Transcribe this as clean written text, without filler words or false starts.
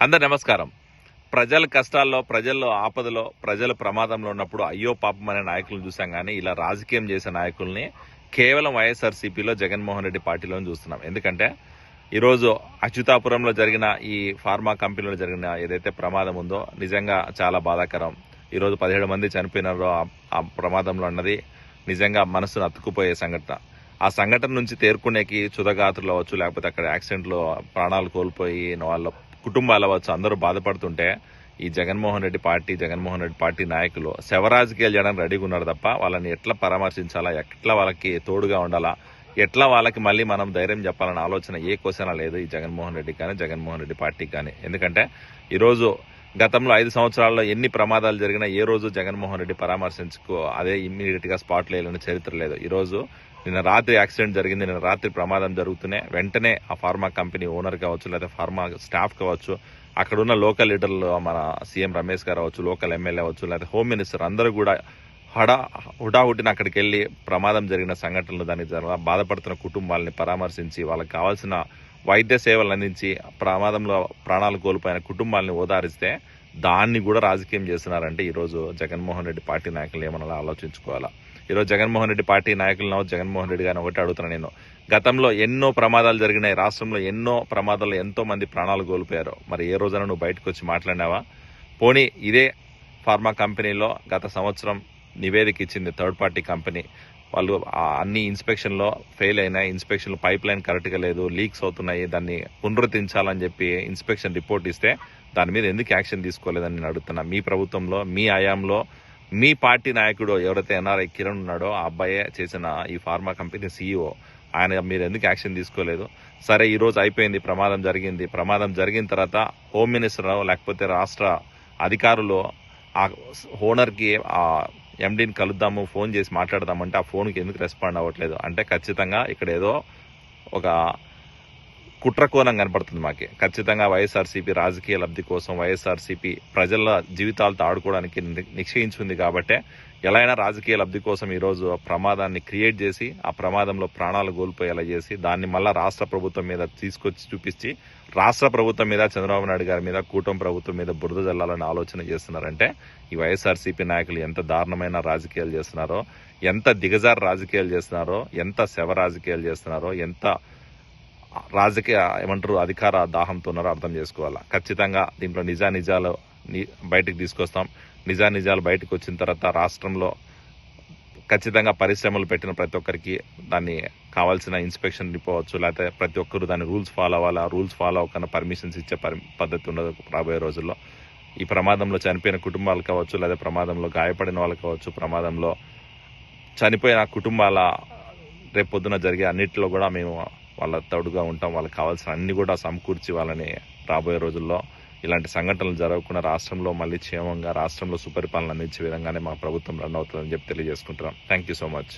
అందరు నమస్కారం. ప్రజల కష్టాల్లో, ప్రజల్లో ఆపదలో, ప్రజల ప్రమాదంలో ఉన్నప్పుడు అయ్యో పాపం అనే నాయకులను చూసాం కానీ ఇలా రాజకీయం చేసే నాయకుల్ని కేవలం వైఎస్ఆర్సీపీలో జగన్మోహన్ రెడ్డి పార్టీలో చూస్తున్నాం. ఎందుకంటే ఈరోజు అచ్యుతాపురంలో జరిగిన ఈ ఫార్మా కంపెనీలో జరిగిన ఏదైతే ప్రమాదం ఉందో నిజంగా చాలా బాధాకరం. ఈరోజు 17 మంది చనిపోయినారో ఆ ప్రమాదంలో అన్నది నిజంగా మనసును అతుక్కుపోయే సంఘటన. ఆ సంఘటన నుంచి తేరుకునేకి క్షుధగాత్రులు అవ్వచ్చు, లేకపోతే అక్కడ యాక్సిడెంట్లో ప్రాణాలు కోల్పోయి వాళ్ళ కుటుంబాలు అవ్వచ్చు, అందరూ బాధపడుతుంటే ఈ జగన్మోహన్ రెడ్డి పార్టీ నాయకులు శవరాజకీయాలు చేయడానికి రెడీగా ఉన్నారు తప్ప వాళ్ళని ఎట్లా పరామర్శించాలా, ఎట్లా వాళ్ళకి తోడుగా ఉండాలా, ఎట్లా వాళ్ళకి మళ్ళీ మనం ధైర్యం చెప్పాలన్న ఆలోచన ఏ క్వశ్చన్ లేదు ఈ జగన్మోహన్ రెడ్డి కానీ జగన్మోహన్ రెడ్డి పార్టీకి కానీ. ఎందుకంటే ఈరోజు గతంలో 5 సంవత్సరాల్లో ఎన్ని ప్రమాదాలు జరిగినా ఏ రోజు జగన్మోహన్ రెడ్డి పరామర్శించుకో అదే ఇమ్మీడియట్ గా స్పాట్ లేని చరిత్ర లేదు. ఈరోజు నిన్న రాత్రి యాక్సిడెంట్ జరిగింది, నిన్న రాత్రి ప్రమాదం జరుగుతూనే వెంటనే ఆ ఫార్మా కంపెనీ ఓనర్ కావచ్చు, లేదా ఫార్మా స్టాఫ్ కావచ్చు, అక్కడున్న లోకల్ లీడర్లు మన సీఎం రమేష్ గారు అవ్వచ్చు, లోకల్ ఎమ్మెల్యే అవ్వచ్చు, లేదా హోమ్ మినిస్టర్ అందరూ కూడా హుటాహుటిన అక్కడికి వెళ్లి ప్రమాదం జరిగిన సంఘటనలు దానికి బాధపడుతున్న కుటుంబాలని పరామర్శించి వాళ్ళకి కావాల్సిన వైద్య సేవలు అందించి ప్రమాదంలో ప్రాణాలు కోల్పోయిన కుటుంబాలని ఓదారిస్తే దాన్ని కూడా రాజకీయం చేస్తున్నారంటే ఈరోజు జగన్మోహన్ రెడ్డి పార్టీ నాయకులు ఏమన్నా ఆలోచించుకోవాలా. ఈరోజు జగన్మోహన్ రెడ్డి పార్టీ నాయకులను జగన్మోహన్ రెడ్డి గారిని ఒకటి అడుగుతున్నా నేను, గతంలో ఎన్నో ప్రమాదాలు జరిగినాయి, రాష్ట్రంలో ఎన్నో ప్రమాదాల్లో ఎంతో మంది ప్రాణాలు కోల్పోయారు. మరి ఏ రోజైనా నువ్వు బయటకు వచ్చి మాట్లాడినావా? పోనీ ఇదే ఫార్మా కంపెనీలో గత సంవత్సరం నివేదిక ఇచ్చింది థర్డ్ పార్టీ కంపెనీ, వాళ్ళు అన్ని ఇన్స్పెక్షన్లో ఫెయిల్ అయినాయి, ఇన్స్పెక్షన్ పైప్ లైన్ కరెక్ట్గా లేదు, లీక్స్ అవుతున్నాయి, దాన్ని పునరుద్ధరించాలని చెప్పి ఇన్స్పెక్షన్ రిపోర్ట్ ఇస్తే దాని మీద ఎందుకు యాక్షన్ తీసుకోలేదని నేను అడుగుతున్నా. మీ ప్రభుత్వంలో, మీ హయాంలో మీ పార్టీ నాయకుడు ఎవరైతే ఎన్ఆర్ఐ కిరణ్ ఉన్నాడో ఆ అబ్బాయే చేసిన ఈ ఫార్మా కంపెనీ సీఈఓ, ఆయన మీరు ఎందుకు యాక్షన్ తీసుకోలేదు? సరే, ఈరోజు అయిపోయింది, ప్రమాదం జరిగింది. ప్రమాదం జరిగిన తర్వాత హోమ్ మినిస్టర్ లేకపోతే రాష్ట్ర అధికారులు ఆ ఓనర్కి ఆ ఎండీని కలుద్దాము, ఫోన్ చేసి మాట్లాడదామంటే ఆ ఫోన్కి ఎందుకు రెస్పాండ్ అవ్వట్లేదు? అంటే ఖచ్చితంగా ఇక్కడ ఏదో ఒక కుట్రకోణం కనపడుతుంది మాకి. ఖచ్చితంగా వైఎస్ఆర్సీపీ రాజకీయ లబ్ధి కోసం, వైఎస్ఆర్సీపీ ప్రజల జీవితాలతో ఆడుకోవడానికి నిశ్చయించుకుంది కాబట్టి ఎలా అయినా రాజకీయ లబ్ధి కోసం ఈరోజు ప్రమాదాన్ని క్రియేట్ చేసి ఆ ప్రమాదంలో ప్రాణాలు కోల్పోయేలా చేసి దాన్ని మళ్ళా రాష్ట్ర ప్రభుత్వం మీద తీసుకొచ్చి చూపించి రాష్ట్ర ప్రభుత్వం మీద, చంద్రబాబు నాయుడు గారి మీద, కూటమి ప్రభుత్వం మీద బురద జల్లాలని ఆలోచన చేస్తున్నారంటే ఈ వైఎస్ఆర్సీపీ నాయకులు ఎంత దారుణమైన రాజకీయాలు చేస్తున్నారో, ఎంత దిగజారు రాజకీయాలు చేస్తున్నారో, ఎంత శవ రాజకీయాలు చేస్తున్నారో, ఎంత రాజకీయ అధికార దాహంతో ఉన్నారో అర్థం చేసుకోవాలా. ఖచ్చితంగా దీంట్లో నిజాలు బయటకు తీసుకొస్తాం. నిజాలు బయటకు వచ్చిన తర్వాత రాష్ట్రంలో ఖచ్చితంగా పరిశ్రమలు పెట్టిన ప్రతి ఒక్కరికి దాన్ని కావాల్సిన ఇన్స్పెక్షన్ ఇవ్వచ్చు, లేకపోతే ప్రతి ఒక్కరు దాని రూల్స్ ఫాలో అవ్వాలి. ఆ రూల్స్ ఫాలో అవ్వకుండా పర్మిషన్స్ ఇచ్చే పద్ధతి ఉండదు రాబోయే రోజుల్లో. ఈ ప్రమాదంలో చనిపోయిన కుటుంబాలు కావచ్చు, లేదా ప్రమాదంలో గాయపడిన వాళ్ళు కావచ్చు, ప్రమాదంలో చనిపోయిన కుటుంబాల రేపు పొద్దున జరిగే అన్నిటిలో కూడా మేము వాళ్ళ తోడుగా ఉంటాం. వాళ్ళకి కావాల్సిన అన్ని కూడా సమకూర్చి వాళ్ళని రాబోయే రోజుల్లో ఇలాంటి సంఘటనలు జరగకుండా రాష్ట్రంలో మళ్ళీ క్షేమంగా రాష్ట్రంలో సుపరిపాలన అందించే విధంగానే మా ప్రభుత్వం రన్ అవుతుందని చెప్పి తెలియజేసుకుంటున్నాం. Thank you so much.